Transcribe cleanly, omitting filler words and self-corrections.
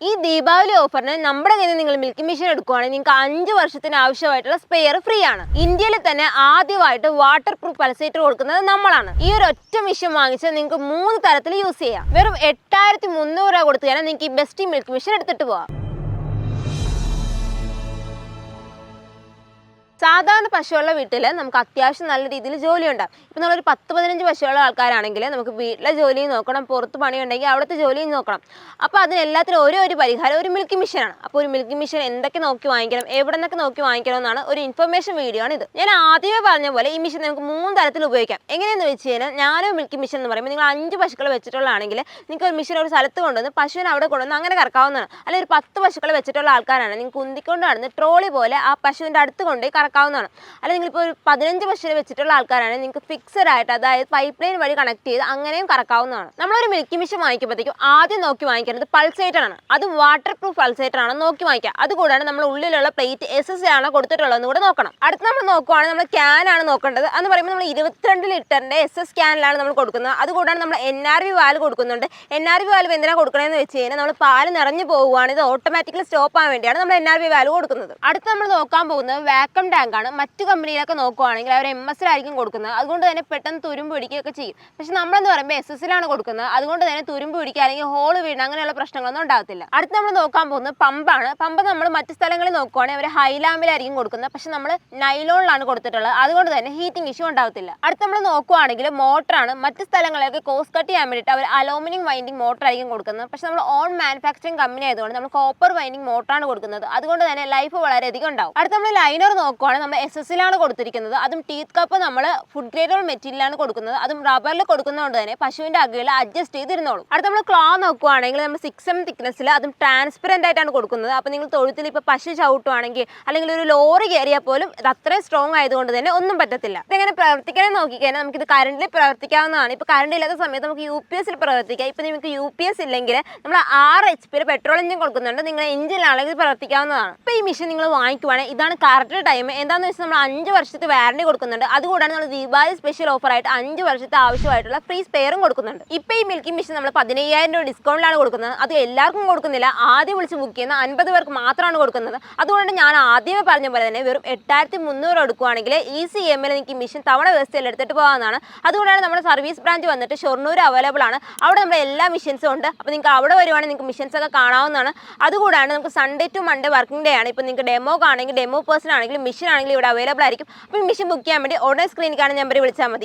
ഈ ദീപാവലി ഓഫറിന് നമ്മുടെ കയ്യിൽ നിന്ന് നിങ്ങൾ മിൽക്കിംഗ് മെഷീൻ എടുക്കുകയാണെങ്കിൽ നിങ്ങൾക്ക് 5 വർഷത്തിന് ആവശ്യമായിട്ടുള്ള സ്പെയർ ഫ്രീ ആണ്. ഇന്ത്യയിൽ തന്നെ ആദ്യമായിട്ട് വാട്ടർ പ്രൂഫ് പൾസേറ്റർ കൊടുക്കുന്നത് നമ്മളാണ്. ഈ ഒരു ഒറ്റ മെഷീൻ വാങ്ങിച്ചാൽ നിങ്ങൾക്ക് 3 തരത്തിൽ യൂസ് ചെയ്യാം. വെറും 8300 രൂപ കൊടുത്തു കഴിഞ്ഞാൽ നിങ്ങൾക്ക് ഈ ബെസ്റ്റ് മിൽക്ക് മെഷീൻ എടുത്തിട്ട് പോവാം. സാധാരണ പശുവുള്ള വീട്ടിൽ നമുക്ക് അത്യാവശ്യം നല്ല രീതിയിൽ ജോലി ഉണ്ടാകും. ഇപ്പം നമ്മളൊരു 10-15 പശുവുള്ള ആൾക്കാരാണെങ്കിൽ നമുക്ക് വീട്ടിലെ ജോലിയും നോക്കണം, പുറത്ത് പണിയുണ്ടെങ്കിൽ അവിടുത്തെ ജോലിയും നോക്കണം. അപ്പോൾ അതിനെല്ലാത്തിനും ഒരു പരിഹാരം ഒരു മിൽക്കിംഗ് മെഷീനാണ്. അപ്പോൾ ഒരു മിൽക്കിംഗ് മെഷീൻ എന്തൊക്കെ നോക്കി വാങ്ങിക്കണം, എവിടെ നിന്നൊക്കെ നോക്കി വാങ്ങിക്കണം എന്നാണ് ഒരു ഇൻഫർമേഷൻ വീഡിയോ ആണ് ഇത്. ഞാൻ ആദ്യമേ പറഞ്ഞ പോലെ ഈ മെഷീൻ നമുക്ക് 3 തരത്തിൽ ഉപയോഗിക്കാം. എങ്ങനെയെന്ന് വെച്ച് കഴിഞ്ഞാൽ ഞാനൊരു മിൽക്കിംഗ് മെഷീൻ എന്ന് പറയുമ്പോൾ നിങ്ങൾ 5 പശുക്കൾ വെച്ചിട്ടുള്ളതാണെങ്കിൽ നിങ്ങൾക്ക് ഒരു മെഷീൻ ഒരു സ്ഥലത്ത് കൊണ്ടുവന്ന് പശുവിനെ അവിടെ കൊണ്ടുവന്ന് അങ്ങനെ കറക്കാവുന്നതാണ്. അല്ലെങ്കിൽ ഒരു 10 പശുക്കൾ വെച്ചിട്ടുള്ള ആൾക്കാരാണ് നിങ്ങൾക്ക് ഉന്തിക്കൊണ്ട് നടന്ന് ട്രോളി പോലെ ആ പശുവിൻ്റെ അടുത്ത് കൊണ്ടുപോയി കറക്കാവുന്നതാണ്. അല്ലെങ്കിൽ നിങ്ങളിപ്പോൾ ഒരു 15 പശുവിനെ വെച്ചിട്ടുള്ള ആൾക്കാരാണെങ്കിൽ നിങ്ങൾക്ക് ഫിക്സഡ് ആയിട്ട്, അതായത് പൈപ്പ് ലൈൻ വഴി കണക്ട് ചെയ്ത് അങ്ങനെയും കറക്കാവുന്നതാണ്. നമ്മളൊരു മിൽക്കിംഗ് മെഷീൻ വാങ്ങിക്കുമ്പോഴത്തേക്കും ആദ്യം നോക്കി വാങ്ങിക്കുന്നത് പൾസേറ്റർ ആണ്. അത് വാട്ടർ പ്രൂഫ് പൾസേറ്റർ ആണ് നോക്കി വാങ്ങിക്കുക. അതുകൂടാണ് നമ്മൾ ഉള്ളിലുള്ള പ്ലേറ്റ് SS ആണോ കൊടുത്തിട്ടുള്ളതെന്ന് കൂടെ നോക്കണം. അടുത്ത് നമ്മൾ നോക്കുവാണെങ്കിൽ നമ്മൾ ക്യാൻ ആണ് നോക്കേണ്ടത്. എന്ന് പറയുമ്പോൾ നമ്മൾ 22 ലിറ്ററിന്റെ SS ക്യാനിലാണ് നമ്മൾ കൊടുക്കുന്നത്. അതുകൂടാണ് നമ്മൾ NRV വാൽവ് കൊടുക്കുന്നുണ്ട്. NRV വാൽവ് എന്തിനാണ് കൊടുക്കണമെന്ന് വെച്ച് കഴിഞ്ഞാൽ നമ്മൾ പാല് നിറഞ്ഞു പോകുകയാണ്, ഇത് ഓട്ടോമാറ്റിക്കലി സ്റ്റോപ്പ് ആവാൻ വേണ്ടിയാണ് നമ്മൾ NRV വാൽവ് കൊടുക്കുന്നത്. അടുത്ത് നമ്മൾ നോക്കാൻ പോകുന്നത് വാക്വം ടാങ്ക് ആണ്. മറ്റു കമ്പനിയിലൊക്കെ നോക്കുവാണെങ്കിൽ അവർ MS ആയിരിക്കും കൊടുക്കുന്നത്. അതുകൊണ്ട് തന്നെ പെട്ടെന്ന് തുരുമ്പ് പിടിക്കുകയൊക്കെ ചെയ്യും. പക്ഷെ നമ്മളെന്ന് പറയുമ്പോൾ SS ലാണ് കൊടുക്കുന്നത്. അതുകൊണ്ട് തന്നെ തുരുമ്പ് പിടിക്കുക അല്ലെങ്കിൽ ഹോള് വീണ് അങ്ങനെയുള്ള പ്രശ്നങ്ങളൊന്നും ഉണ്ടാകത്തില്ല. അടുത്ത് നമ്മൾ നോക്കാൻ പോകുന്നത് പമ്പാണ്. പമ്പ് നമ്മൾ മറ്റു സ്ഥലങ്ങളിൽ നോക്കുവാണെങ്കിൽ അവർ ഹൈലാമ്പിലായിരിക്കും കൊടുക്കുന്നത്. പക്ഷെ നമ്മൾ നൈലോണിലാണ് കൊടുത്തിട്ടുള്ളത്. അതുകൊണ്ട് തന്നെ ഹീറ്റിംഗ് ഇഷ്യൂ ഉണ്ടാകത്തില്ല. അടുത്ത് നമ്മൾ നോക്കുവാണെങ്കിൽ മോട്ടറാണ്. മറ്റു സ്ഥലങ്ങളിലൊക്കെ കോസ്റ്റ് കട്ട് ചെയ്യാൻ വേണ്ടിയിട്ട് അവർ അലൂമിനിയം വൈൻഡിങ് മോട്ടർ ആയിരിക്കും കൊടുക്കുന്നത്. പക്ഷെ നമ്മൾ ഓൺ മാനുഫാക്ചറിങ് കമ്പനി ആയതുകൊണ്ട് നമ്മൾ കോപ്പർ വൈൻഡിങ് മോട്ടറാണ് കൊടുക്കുന്നത്. അതുകൊണ്ട് തന്നെ ലൈഫ് വളരെയധികം ഉണ്ടാവും. അടുത്ത് നമ്മൾ ലൈനർ നോക്കുവാണെങ്കിൽ നമ്മൾ SS ലാണ് കൊടുത്തിരിക്കുന്നത്. അതും ടീത്ത് കപ്പ് നമ്മൾ ഫുഡ് ഗ്രേഡ് മെറ്റീരിയലാണ് കൊടുക്കുന്നത്. അതും റബ്ബറിൽ കൊടുക്കുന്നതുകൊണ്ട് തന്നെ പശുവിന്റെ അകയിൽ അഡ്ജസ്റ്റ് ചെയ്തിരുന്നോളും. അടുത്ത് നമ്മൾ ക്ലോ നോക്കുവാണെങ്കിൽ നമ്മൾ 6M തിക്നെസ്സിൽ അതും ട്രാൻസ്പെറന്റ് ആയിട്ടാണ് കൊടുക്കുന്നത്. അപ്പോൾ നിങ്ങൾ തൊഴുത്തിൽ ഇപ്പോൾ പശു ചവിട്ടുവാണെങ്കിൽ അല്ലെങ്കിൽ ഒരു ലോറി കയറിയാൽ പോലും ഇത് അത്രയും സ്ട്രോങ് ആയതുകൊണ്ട് തന്നെ ഒന്നും പറ്റത്തില്ല. ഇതെങ്ങനെ പ്രവർത്തിക്കണം നോക്കിക്കഴിഞ്ഞാൽ നമുക്കിത് കറണ്ടിൽ പ്രവർത്തിക്കാവുന്നതാണ്. ഇപ്പോൾ കറണ്ട് ഇല്ലാത്ത സമയത്ത് നമുക്ക് UPS പ്രവർത്തിക്കാം. ഇപ്പോൾ നിങ്ങൾക്ക് UPS ഇല്ലെങ്കിൽ നമ്മൾ 6 HP പെട്രോൾ എഞ്ചിൻ കൊടുക്കുന്നുണ്ട്. നിങ്ങളുടെ എഞ്ചിനാണെങ്കിൽ ഇത് പ്രവർത്തിക്കാവുന്നതാണ്. ഇപ്പോൾ ഈ മെഷീൻ നിങ്ങൾ വാങ്ങിക്കുവാണെങ്കിൽ ഇതാണ് കറക്റ്റ് ടൈം. എന്താണെന്ന് വെച്ചാൽ നമ്മൾ 5 വർഷത്തെ വാറണ്ടി കൊടുക്കുന്നുണ്ട്. അതുകൂടാണ് നമ്മൾ ദീപാവലി സ്പെഷ്യൽ ഓഫർ ആയിട്ട് 5 വർഷത്തെ ആവശ്യമായിട്ടുള്ള ഫ്രീ സ്പെയറും കൊടുക്കുന്നുണ്ട്. ഇപ്പോൾ ഈ മിൽക്കിംഗ് മെഷീൻ നമ്മൾ 15000 രൂപ ഡിസ്കൗണ്ടിലാണ് കൊടുക്കുന്നത്. അത് എല്ലാവർക്കും കൊടുക്കുന്നില്ല. ആദ്യം വിളിച്ച് ബുക്ക് ചെയ്യുന്ന 50 പേർക്ക് മാത്രമാണ് കൊടുക്കുന്നത്. അതുകൊണ്ട് ഞാൻ ആദ്യമേ പറഞ്ഞ പോലെ തന്നെ വെറും 8300 എടുക്കുകയാണെങ്കിൽ ഈസി EMI നിങ്ങൾക്ക് ഈ മെഷീൻ തവണ വ്യവസ്ഥയിൽ എടുത്തിട്ട് പോകാവുന്നതാണ്. അതുകൊണ്ടാണ് നമ്മുടെ സർവീസ് ബ്രാഞ്ച് വന്നിട്ട് ഷൊർണൂർ അവൈലബിൾ ആണ്. അവിടെ നമ്മുടെ എല്ലാ മെഷീൻസും ഉണ്ട്. അപ്പോൾ നിങ്ങൾക്ക് അവിടെ വരുവാണെങ്കിൽ നിങ്ങൾക്ക് മെഷീൻസ് ഒക്കെ കാണാവുന്നതാണ്. അതുകൂടാണ് നമുക്ക് Sunday to Monday working day ആണ്. ഇപ്പോൾ നിങ്ങൾക്ക് ഡെമോ ആണെങ്കിൽ ഡെമോ പേഴ്സൺ ആണെങ്കിലും മെഷീൻ ആണെങ്കിലും ഇവിടെ അവൈലബിൾ ആയിരിക്കും. അപ്പോൾ മെഷീൻ ബുക്ക് ചെയ്യാൻ വേണ്ടി ഉടനെ സ്ക്രീനിൽ കാണുന്ന നമ്പറിൽ വിളിച്ചാൽ മതി.